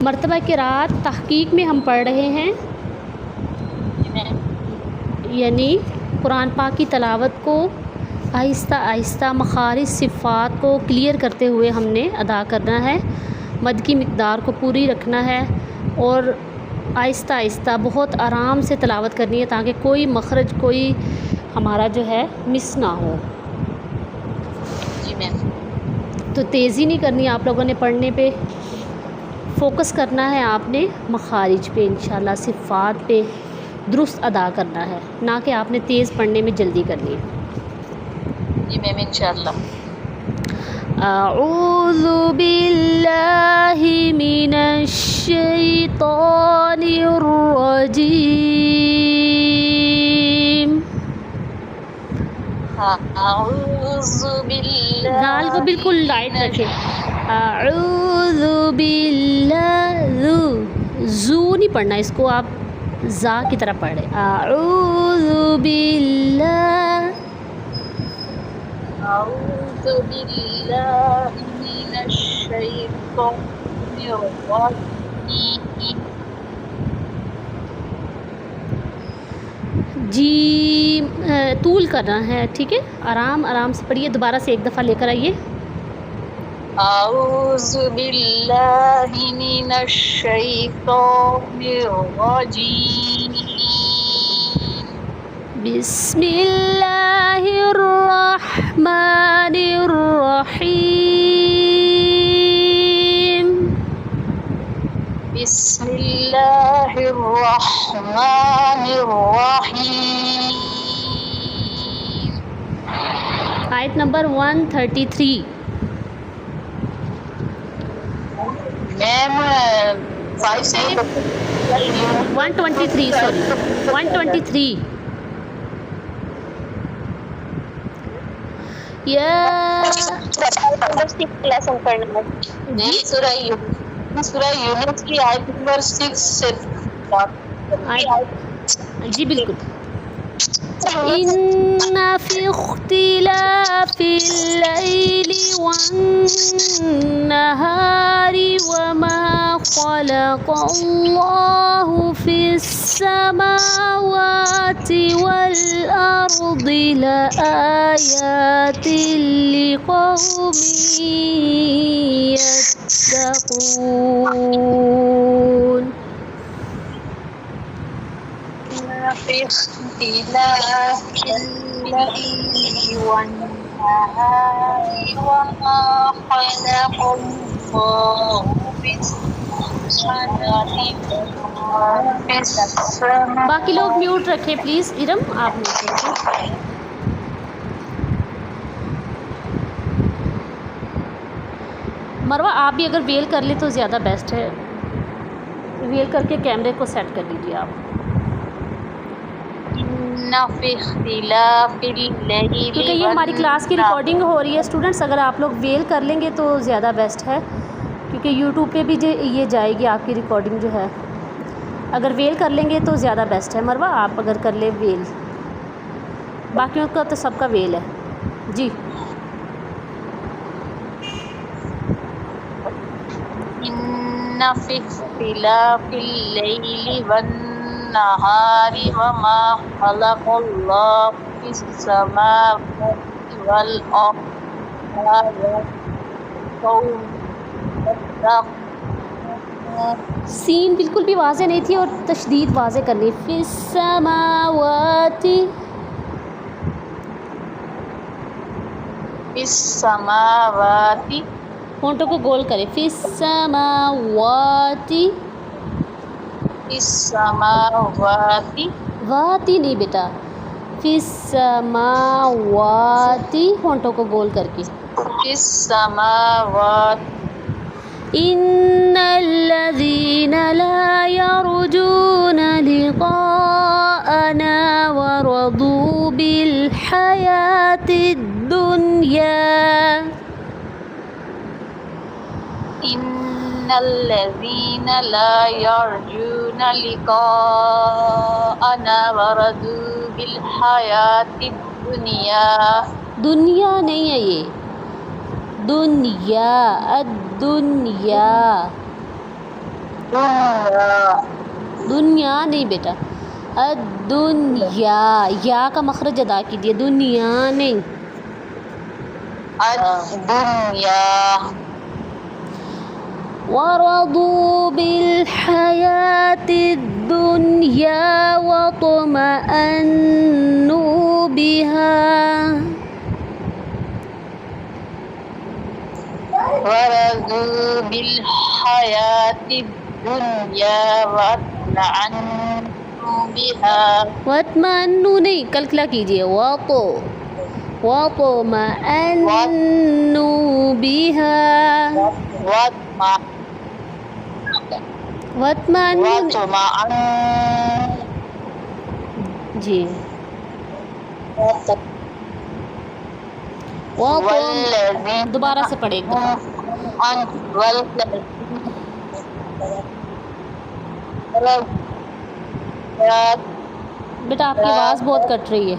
मरतबा क़िराअत तहक़ीक़ में हम पढ़ रहे हैं, यानी कुरान पाक की तलावत को आहिस्ता आहिस्ता मखारिज सिफ़ात को क्लियर करते हुए हमने अदा करना है। मद की मिक़दार को पूरी रखना है और आहिस्ता आहिस्ता बहुत आराम से तलावत करनी है ताकि कोई मखरज कोई हमारा जो है मिस ना हो। जी मैम। तो तेज़ी नहीं करनी, आप लोगों ने पढ़ने पे फ़ोकस करना है, आपने मखारिज पे इंशाल्लाह सिफ़ात पे दुरुस्त अदा करना है, ना कि आपने तेज़ पढ़ने में जल्दी करनी है। जी मैम इंशाल्लाह। अऊज़ु बिल्लाहि मिनश शैतानिर रजीम। अऊज़ु बिल्लाहि दाल को बिल्कुल लाइट रखें। अऊज़ु बिल्लाहि, ज़ू नहीं पढ़ना, इसको आप ज़ा की तरह पढ़ें। अऊज़ु बिल्लाहि अऊज़ु बिल्लाहि मिनश शैतानिर रजीम। जी तूल करना है, ठीक है, आराम आराम से पढ़िए। दोबारा से एक दफ़ा लेकर आइए। अऊज़ु बिल्लाहि मिनश शैतानिर रजीम। बिस्मिल्लाहिर रहमानिर रहीम। बिस्मिल्लाहिर रहमानिर रहीम। आयत नंबर 133। मैम 5 से 123, सॉरी 123। या लेसन पढ़ना है। सूरह यूनुस की आयत नंबर 6 से जी बिल्कुल। इन्ना फी इख्तिलाफिल लैली वन्नहारी वमा खलक़ल्लाहु फिस समावाति वल अर्दि लआयातिल लिक़ौमिन यत्तक़ून। في اختلاف الليل والنهار وما خلق الله في السماء। बाकी लोग म्यूट रखें प्लीज़। इरम आप म्यूट रखें। मरवा आप भी अगर वेल कर ले तो ज़्यादा बेस्ट है, वेल करके कैमरे को सेट कर लीजिए आप। क्योंकि ये हमारी क्लास की रिकॉर्डिंग हो रही है स्टूडेंट्स, अगर आप लोग वेल कर लेंगे तो ज़्यादा बेस्ट है, क्योंकि यूट्यूब पे भी ये जाएगी आपकी रिकॉर्डिंग जो है। अगर वेल कर लेंगे तो ज़्यादा बेस्ट है। मरवा आप अगर कर ले वेल, बाकियों का तो सबका वेल है जी। इन्ना फी इख्तिलाफिल लैली वन्नहारी वमा खलक़ल्लाहु फिस समावाति वल अर्दि। सीन बिल्कुल भी वाज़े नहीं थी और तशदीद वाज़े करनी। फिस समावाति, फिस समावाति, होंठों को गोल करें। फिस समावाति, फिस समावाति, वाती नहीं बेटा, फिस समावाति, होंठों को गोल करके। फिस समावाति। इन्नल्लज़ीना ला यरजूना लिक़ाअना वरदू बिल हयातिद दुनिया। इन्नल्लज़ीना ला यरजूना लिक़ाअना वरदू बिल हयातिद दुनिया। दुनिया नहीं है ये, दुनिया, अद्दुनिया। दुनिया दुनिया नहीं बेटा, दुनिया, या का मखरज अदा कीजिए, दुनिया नहीं। दुनिया वरदू बिल हयाति दुनिया वतमअन्नु बिहा। वरज़ू बिल हयाति दुनिया वतमअन्नु बिहा। वतमअन्नु नहीं, कलकला कीजिए, वतमअन्नु बिहा। वतमअन्नु जी, दोबारा से पढ़े एकदम। बेटा आपकी आवाज़ बहुत कट रही है।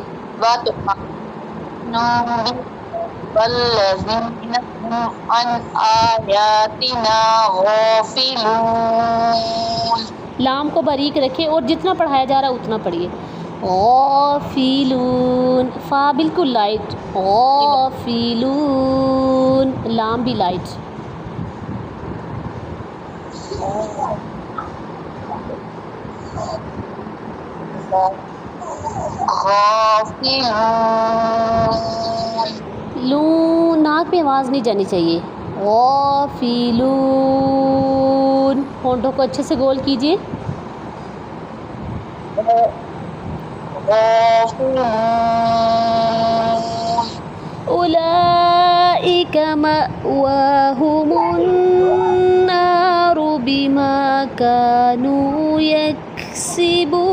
लाम को बारीक रखें और जितना पढ़ाया जा रहा है उतना पढ़िए। गाफिलून, फा बिल्कुल लाइट, गाफिलून, लाम भी लाइट। लू, नाक पे आवाज़ नहीं जानी चाहिए। गाफिलून, होंठों को अच्छे से गोल कीजिए। उलाइका मअवाहुमुन नारु बिमा कानू यक्सिबून।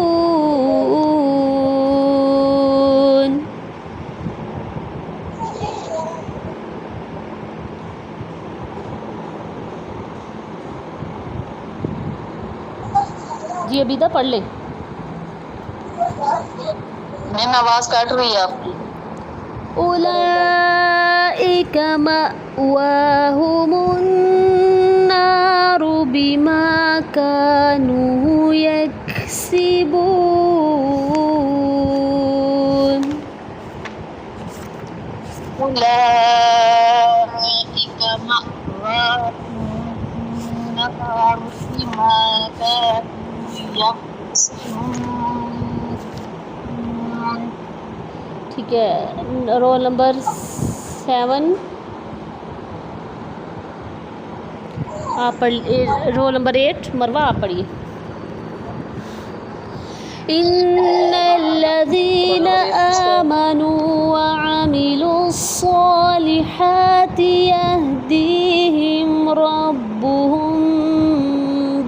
जी अबीदा पढ़ ले। मैम आवाज़ काट रही है आपकी। उलाइका मअवाहुमुन नारु बिमा कानू यक्सिबून। उलाइका मअवाहुमुन नारु बिमा कानू यक्सिबून। ठीक है, रोल नंबर 7 आप पढ़, रोल नंबर 8 मरवा आप पढ़िए। इन्नल्लज़ीना आमनू व अमिलुस्सॉलिहाति यहदीहिम रब्बुहुम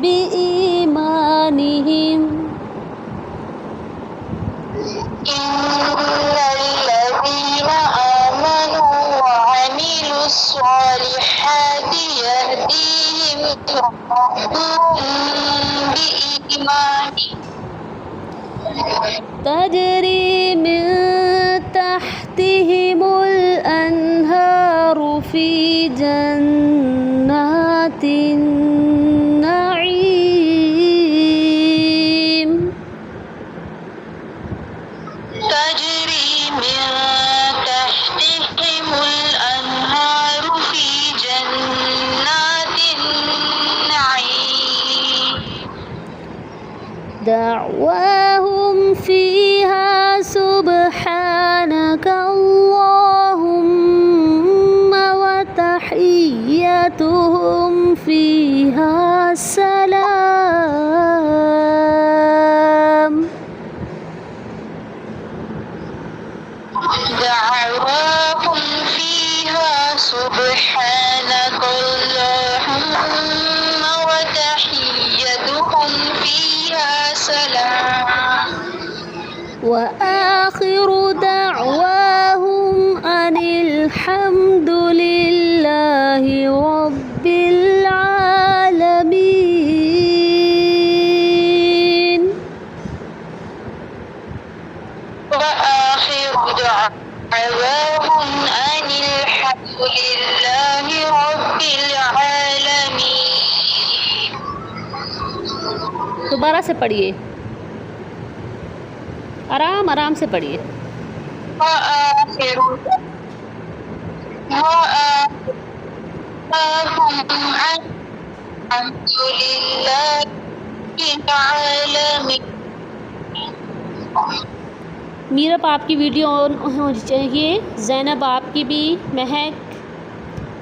बिईमानिहिम। इन्नल्लज़ीना आमनू व अमिलुस्सॉलिहाति यहदीहिम रब्बुहुम बिईमानिहिम। तजरी मिन तहतिहिमुल अन्हारु फी जन्नातिन नईम। तजरी मिन तहतिहिमुल अन्हारु फी जन्नातिन नईम। दअवाहुम फीहा सुब्हानका अल्लाहुम्मा व तहिय्यतुहुम फीहा सलाम। दअवाहुम फीहा सुब्हानका अल्लाहुम्मा व तहिय्यतुहुम फीहा सलाम। व आखिरु दअवाहुम अनिल हम्दुलिल्लाहि रब्बिल आलमीन। व आखिरु दअवाहुम अनिल हम्दुलिल्लाहि रब्बिल आलमीन। दोबारा से पढ़िए, आराम आराम से पढ़िए। मीरब आपकी वीडियो ऑन होनी चाहिए, ज़ैनब आपकी भी, महक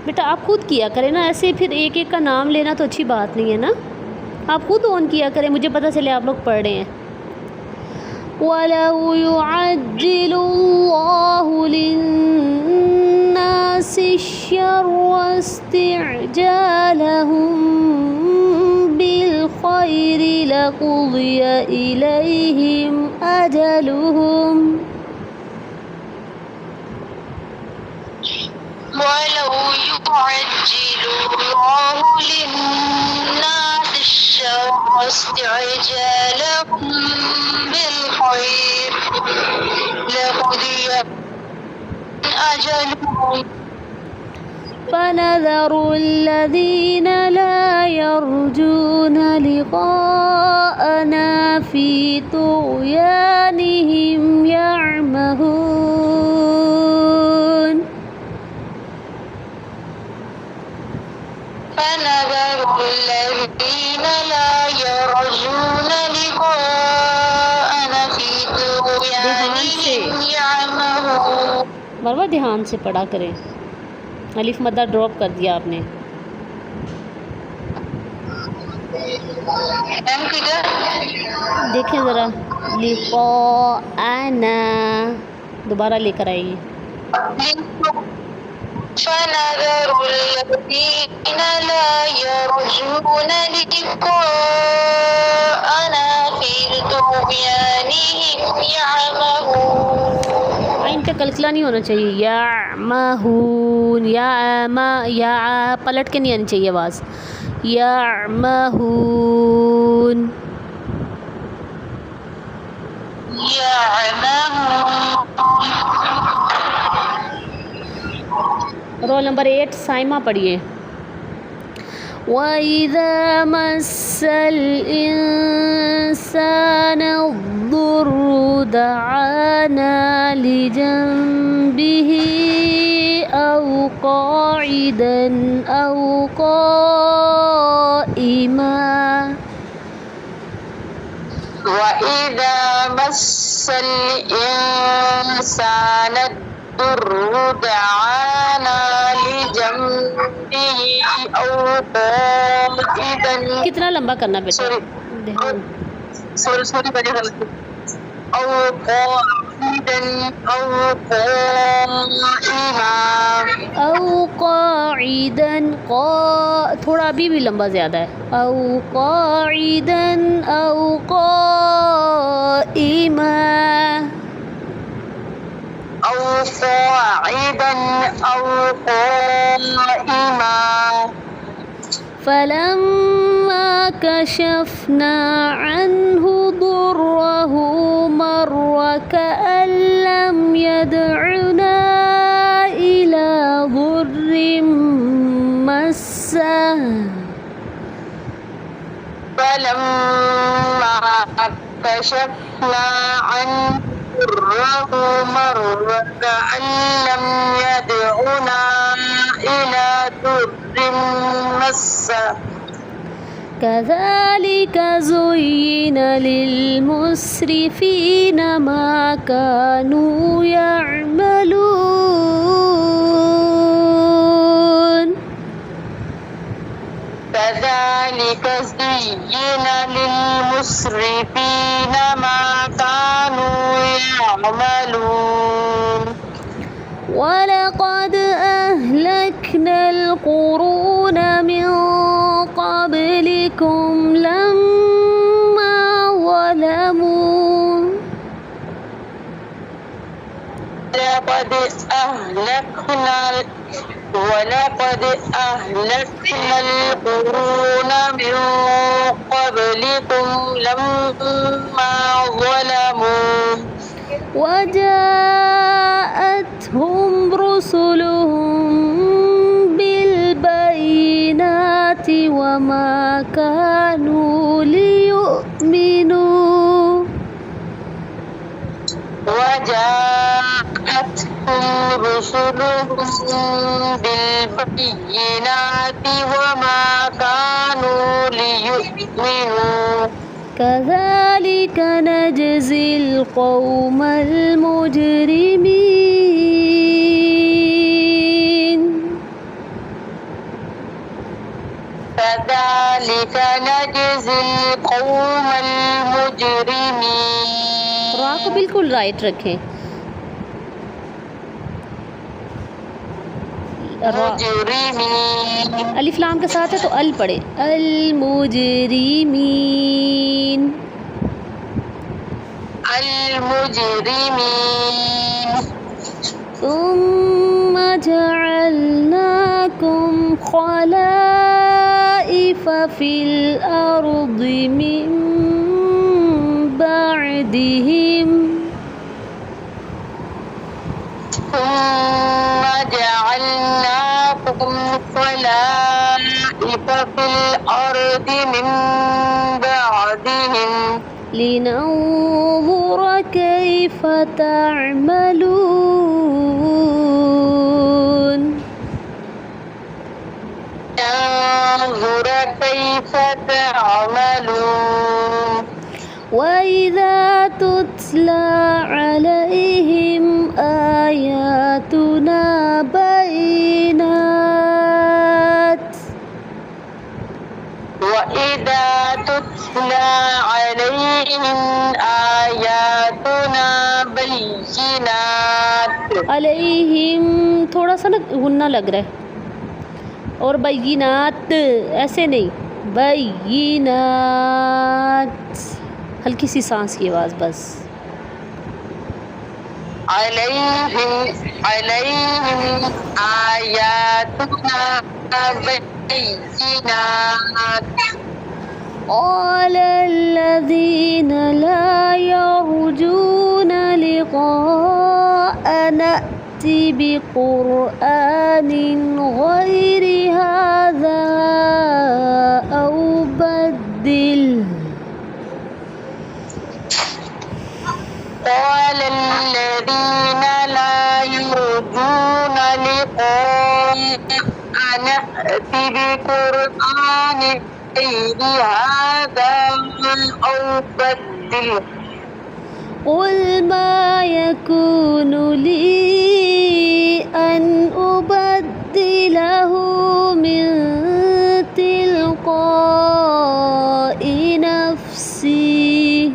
बेटा आप खुद किया करें ना ऐसे, फिर एक एक का नाम लेना तो अच्छी बात नहीं है ना, आप खुद ऑन किया करें, मुझे पता चले आप लोग पढ़ रहे हैं। वलौ युअज्जिलुल्लाहु लिन्नासि श्शर्रा इस्तिअजालहुम बिलखैरि लक़ुदिय इलैहिम अजलुहुम। वलौ युअज्जिलुल्लाहु लिन्नासि श्शर्रा इस्तिअजालहुम बिलखैरि लक़ुदिय अजलुहुम فنذر الذين لا يرجون لقاءنا في طغيانهم يعمهون فنذر الذين لا يرجون لقاءنا في طغيانهم يعمهون। मरवा ध्यान से पढ़ा करें, अलिफ मद्दा ड्रॉप कर दिया आपने। देखें ज़रा, लिक़ाअना दोबारा लेकर आइए। فنذر الذين لا يرجون لقاءنا في طغيانهم يعمهون। आइन पे कलकला नहीं होना चाहिए, या महून, या पलट के नहीं आनी चाहिए आवाज़, या महून। रोल नंबर 8 साइमा पढ़िए। वइज़ा मस्सल इंसान दुर्रु दआना लिजंबिही औ क़ाइदन औ क़ाइमा। वइज़ा मस्सल इंसान दुर्रु दआना लिजंबिही औ क़ाइदन। कितना लंबा करना बेटा, ध्यान। सॉरी बड़ी गलती। औ क़ाइदन औ क़ाइमा। औ क़ाइदन, थोड़ा अभी भी लंबा ज़्यादा है। औ क़ाइदन औ क़ाइमा। औ क़ाइदन औ क़ाइमा। फलम्मा कशफ़ना अन्हु दुर्रहु मर्र कअन लम यदउना इला दुर्रिन मस्सह। फलम्मा कशफ़ना अन्हु दुर्रहु मर्र कअन लम यदउना इला दुर्रिन मस्सह। कज़ालिक ज़ुय्यिन लिलमुस्रिफ़ीन मा कानू यअमलून। कज़ालिक ज़ुय्यिन लिलमुस्रिफ़ीन मा कानू यअमलून। वलक़द अहलकनल क़ुरून मिन क़ब्लिकुम लम्मा ज़लमू। वलक़द अहलकनल क़ुरून मिन क़ब्लिकुम लम्मा ज़लमू। वजाअतहुम रुसुलुहुम बिलबय्यिनाति वमा कानू लियु'मिनू بالبينات وما كانوا ليؤمنوا كذلك نجزي القوم المجرمين كذلك نجزي القوم المجرمين रा को बिल्कुल राइट रखें। मुजरिमीन अलिफ लाम के साथ है तो अल पढ़े, अल मुजरिमीन। अल मुजरिमीन ثم جعلناكم خلائف في الأرض من بعدهم ثم جعلناكم خلائف في الأرض من بعدهم لننظر كيف تعملون انظر كيف تعملون وإذا تتلى عليهم آياتنا بينات وإذا تتلى عليهم آياتنا بينات अलैहिम थोड़ा सा ना गुन्ना लग रहा है, और बैयिनात ऐसे नहीं, बैयिनात हल्की सी सांस की आवाज़ बस। عليهم آياتنا بينات قال الذين لا يرجون لقاءنا ائت بقرآن غير هذا أو بدله قال الذين لا يرجون لقاءنا ائت بقرآن غير هذا أو بدله قل ما يكون لي أن أبدله من تلقاء نفسي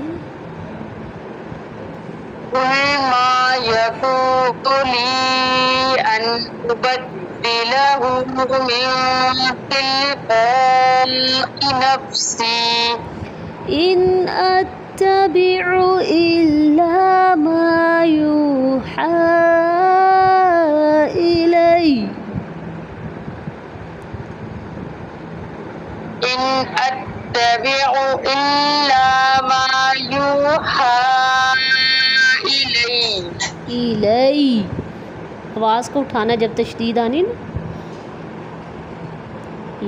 قل ما يكون لي أن أبدله من تلقاء نفسي إن أتبع إلا ما يوحى إلي إن أتبع إلا ما يوحى إلي इलई आवाज़ को उठाना जब तशदीद आनी ना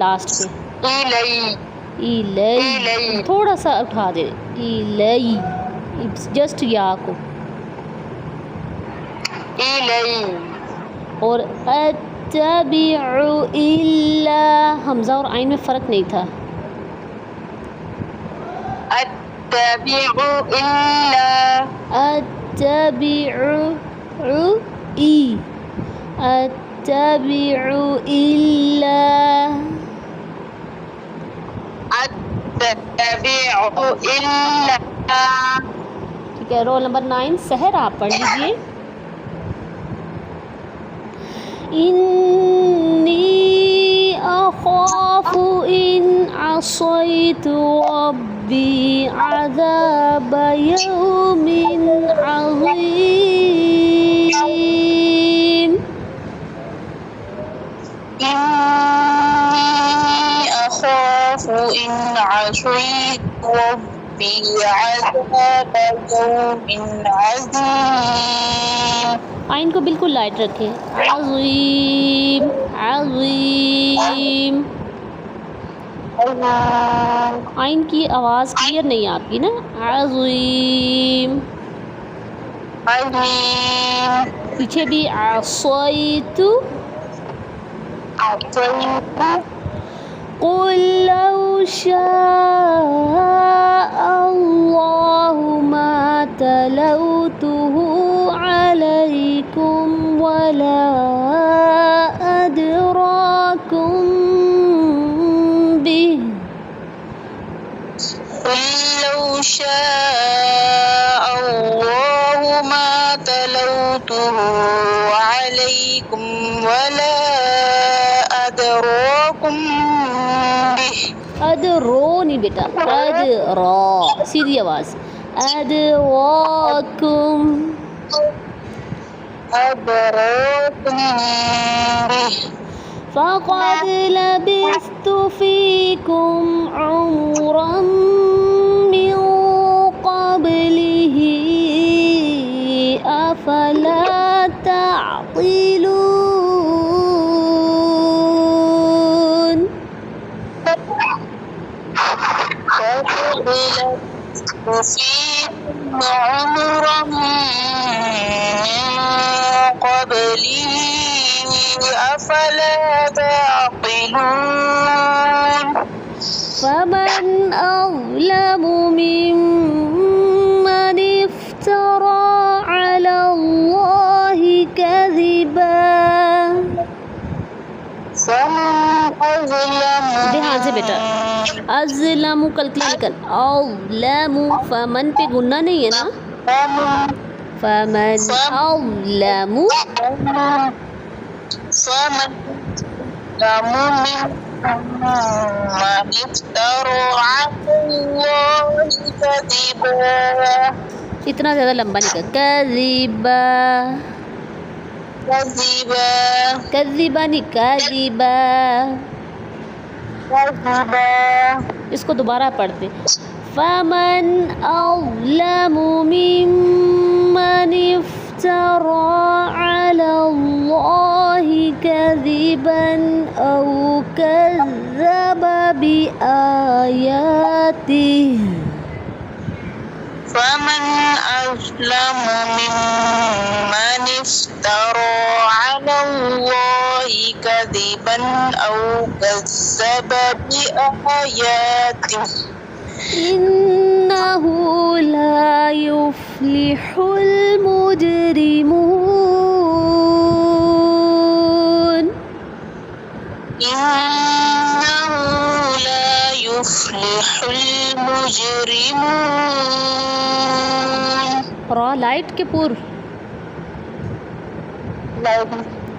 लास्ट पे, إلي इलई इलई। थोड़ा सा उठा दे, इलई जस्ट या को, إلي और अत्तबिउ इल्ला हमज़ा और आइन में फ़र्क नहीं था, أتبع إلا अत्तबिउ ई अत्तबिउ इल्ला। أتبع إلا ठीक है, रोल नंबर 9 सहर आप पढ़ लीजिए। इन्नी अखाफु इन असैतु रब्बी अज़ाब यौमिन अज़ीम। إني أخاف إن عصيت ربي عذاب يوم عظيم आइन को बिल्कुल लाइट रखें, अज़ीम अज़ीम। आइन की आवाज़ क्लियर नहीं आपकी ना, अज़ीम। عظيم पीछे भी असैतु أعطيت قل لو شاء الله ما تلوته عليكم ولا أدراكم به قل لو شاء الله ما تلوته عليكم ولا أدراكم به अदरोनी बेटा अदरा सीधी आवाज़ अदराकुम أدراكم به فقد لبثت فيكم عمرا من قبله أفلا تعقلون فقد لبثت فيكم عمرا من قبله أفلا تعقلون فمن أظلم ممن افترى على الله كذبا فمن أظلم ध्यान से बेटा अज़लमु कल क्लियर निकल अज़लमु फमन पे गुन्ना नहीं है ना फमन अज़लमु فمن من افترى على الله كذبا इतना ज़्यादा लंबा निकल कज़िबा كذبا कज़िबा नहीं कज़िबा كذبا इसको दोबारा पढ़ते फमन अज़लमु मिम्मन इफ्तरा अला अल्लाहि कज़िबन औ कज़्ज़ब बिआयातिहि فمن أظلم ممن افترى على الله كذبا أو كذب بآياته إنه لا يفلح المجرمون إنه لا يفلح المجرمون रॉ लाइट के पूर्व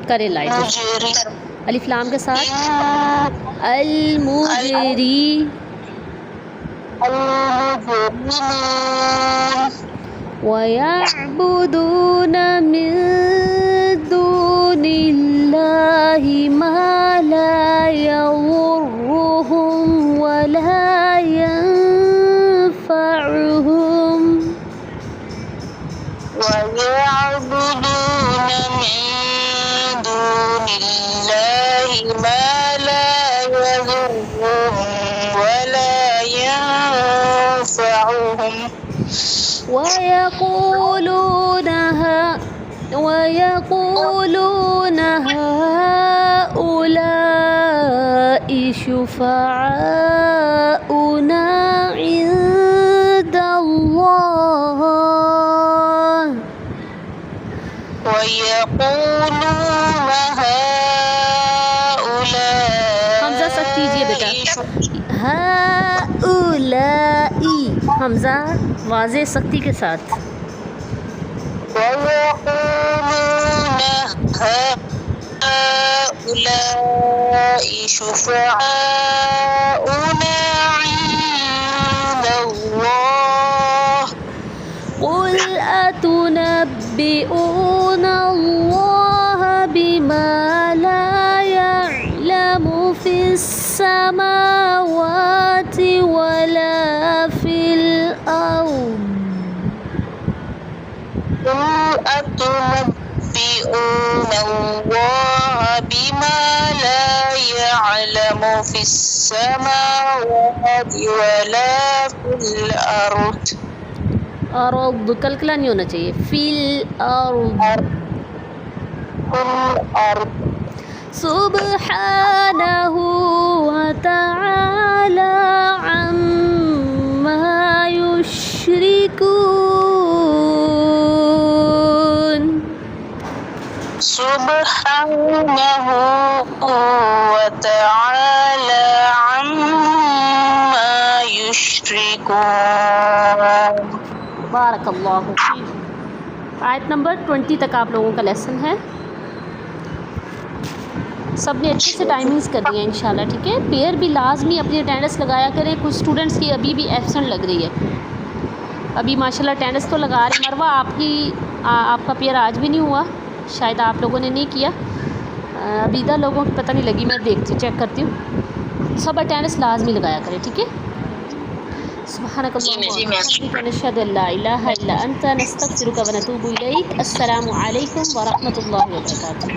करे लाइट مجرم अलिफ लाम के साथ अल मुजरी المجرمون ويعبدون من دون الله ما لا يضرهم ولا ينفعهم ويعبدون من دون الله ما لا يضرهم ولا ينفعهم ويقولون هؤلاء شفعاؤنا عند الله ويقولون هؤلاء हमजा सख्त कीजिए बेटा हाउलाई हमजा वाज़े सख्ती के साथ ويقولون هؤلاء شفعاؤنا عند الله قل أتنبئون الله بما لا يعلم في السماوات ولا في الأرض قل أتنبئون الله بما لا يعلم في السماوات ولا في الأرض अर्द कलकला नहीं होना चाहिए फिल अर्द الأرض सुब्हानहू व तआला अम्मा युश्रिकून। सुब्हानहू व तआला अम्मा युश्रिकून। बारकल्लाहु फीक। आयत नंबर 20 तक आप लोगों का लेसन है। सब ने अच्छे से टाइमिंग्स कर दी है इंशाल्लाह, ठीक है। पेयर भी लाजमी अपनी अटेंडेंस लगाया करें। कुछ स्टूडेंट्स की अभी भी एब्सेंट लग रही है। अभी माशाल्लाह अटेंडेंस तो लगा रहे। मरवा आपका पेयर आज भी नहीं हुआ, शायद आप लोगों ने नहीं किया। अबीदा लोगों की पता नहीं लगी, मैं देखती चेक करती हूँ। सब अटेंडेंस लाजमी लगाया करें, ठीक है। सुब्हानकल्लाहुम्मा व बिहम्दिका नशहदु अल्ला इलाहा इल्ला अंता नस्तगफिरुका व नतूबु इलैक। अस्सलामु अलैकुम व रहमतुल्लाहि व बरकातुहू।